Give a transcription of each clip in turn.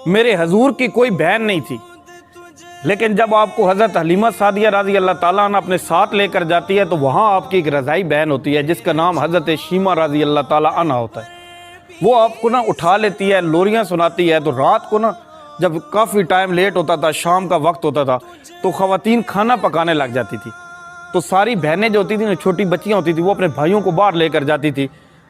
मेरे हजूर की कोई बहन नहीं थी, लेकिन जब आपको हज़रत हलीमा सादिया रज़ी अल्लाह ताला अन्हा अपने साथ लेकर जाती है तो वहाँ आपकी एक रज़ाई बहन होती है जिसका नाम हज़रत शीमा रज़ी अल्लाह ताला अन्हा होता है। वो आपको ना उठा लेती है, लोरियाँ सुनाती है। तो रात को ना जब काफ़ी टाइम लेट होता था, शाम का वक्त होता था, तो ख़वातीन खाना पकाने लग जाती थी। तो सारी बहनें जो होती थी ना, छोटी बच्चियाँ होती थी, वो अपने भाइयों को बाहर लेकर जाती थी।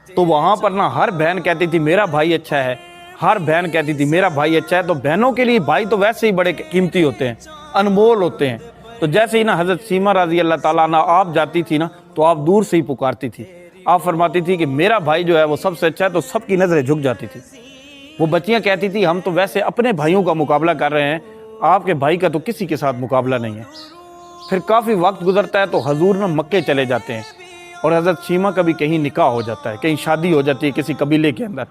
तो वहाँ पर ना हर बहन कहती थी मेरा भाई अच्छा है, हर बहन कहती थी मेरा भाई अच्छा है। तो बहनों के लिए भाई तो वैसे ही बड़े कीमती होते हैं, अनमोल होते हैं। तो जैसे ही ना हज़रत सीमा रज़ी अल्लाह ताला अन्हा आप जाती थी ना, तो आप दूर से ही पुकारती थी। आप फरमाती थी कि मेरा भाई जो है वो सबसे अच्छा है, तो सबकी नज़रें झुक जाती थी। वो बच्चियाँ कहती थी हम तो वैसे अपने भाइयों का मुकाबला कर रहे हैं, आपके भाई का तो किसी के साथ मुकाबला नहीं है। फिर काफ़ी वक्त गुजरता है तो हजूर ना मक्के चले जाते हैं और हज़रत सीमा का भी कहीं निकाह हो जाता है, कहीं शादी हो जाती है किसी कबीले के अंदर।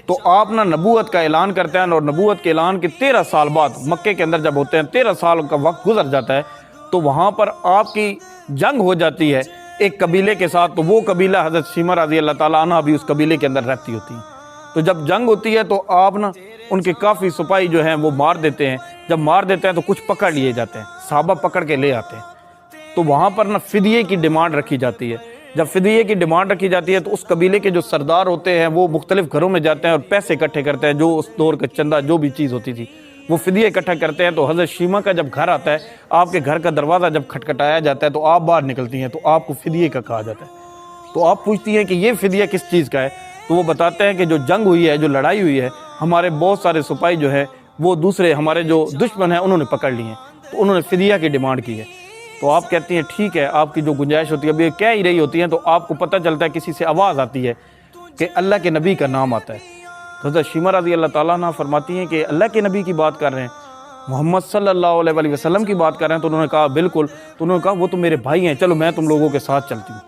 तो आप ना नबूवत का ऐलान करते हैं और नबूवत के ऐलान के 13 साल बाद मक्के के अंदर जब होते हैं, 13 साल का वक्त गुजर जाता है, तो वहाँ पर आपकी जंग हो जाती है एक कबीले के साथ। तो वो कबीला हज़रत सीमा रज़ी अल्लाह ताला अन्हा भी उस कबीले के अंदर रहती होती हैं। तो जब जंग होती है तो आप ना उनके काफ़ी सिपाही जो हैं वो मार देते हैं। जब मार देते हैं तो कुछ पकड़ लिए जाते हैं, सहाबा पकड़ के ले आते हैं। तो वहाँ पर ना फ़िदिये की डिमांड रखी जाती है। जब फ़िदिये की डिमांड रखी जाती है तो उस कबीले के जो सरदार होते हैं वो मुख्तलिफ़ घरों में जाते हैं और पैसे इकट्ठे करते हैं, जो उस दौर का चंदा जो भी चीज़ होती थी वो फ़िदिया इकट्ठा करते हैं। तो हज़रत सीमा का जब घर आता है, आपके घर का दरवाज़ा जब खटखटाया जाता है तो आप बाहर निकलती हैं, तो आपको फ़िदिये का कहा जाता है। तो आप पूछती हैं कि ये फ़िदिया किस चीज़ का है, तो वो बताते हैं कि जो जंग हुई है, जो लड़ाई हुई है, हमारे बहुत सारे सिपाही जो है वो दूसरे हमारे जो दुश्मन हैं उन्होंने पकड़ लिए हैं, तो उन्होंने फ़िदिया की डिमांड की है। तो आप कहती हैं ठीक है, आपकी जो गुंजाइश होती है, अभी कह ही रही होती हैं, तो आपको पता चलता है किसी से आवाज़ आती है कि अल्लाह के नबी का नाम आता है। तो हज़रत सीमा रज़ी अल्लाह ताला अन्हा फरमाती हैं कि अल्लाह के नबी की बात कर रहे हैं, मोहम्मद सल्लल्लाहु अलैहि वसल्लम की बात कर रहे हैं। तो उन्होंने कहा बिल्कुल। तो उन्होंने कहा वो तो मेरे भाई हैं, चलो मैं तुम लोगों के साथ चलती हूँ।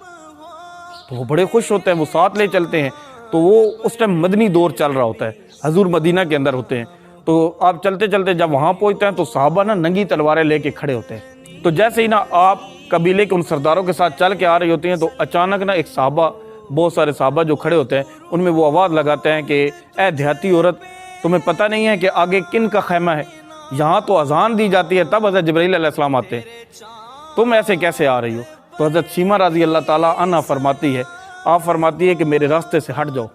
तो वो बड़े खुश होते हैं, वो साथ ले चलते हैं। तो वो उस टाइम मदनी दौर चल रहा होता है, हजूर मदीना के अंदर होते हैं। तो आप चलते चलते जब वहाँ पहुँचते हैं तो सहाबा ना नंगी तलवारें लेके खड़े होते हैं। तो जैसे ही ना आप कबीले के उन सरदारों के साथ चल के आ रही होती हैं, तो अचानक ना एक सहाबा, बहुत सारे सहाबा जो खड़े होते हैं, उनमें वो आवाज़ लगाते हैं कि ए देहाती औरत, तुम्हें पता नहीं है कि आगे किन का खैमा है? यहाँ तो अजान दी जाती है तब हज़रत जिब्रील अलैहिस्सलाम आते हैं, तुम ऐसे कैसे आ रही हो? तो हज़रत सीमा रज़ी अल्लाह ताला अन्हा फरमाती है, आप फरमाती है कि मेरे रास्ते से हट जाओ,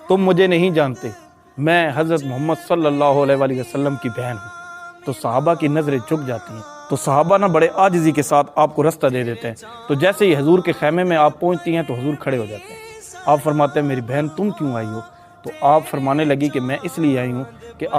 तुम मुझे नहीं जानते, मैं हज़रत मोहम्मद सल्लल्लाहु अलैहि वसल्लम की बहन हूँ। तो सहाबा की नज़रें झुक जाती हैं। तो सहाबा ना बड़े आजिज़ी के साथ आपको रास्ता दे देते हैं। तो जैसे ही हजूर के खैमे में आप पहुँचती हैं तो हजूर खड़े हो जाते हैं। आप फरमाते हैं मेरी बहन तुम क्यों आई हो? तो आप फरमाने लगी कि मैं इसलिए आई हूँ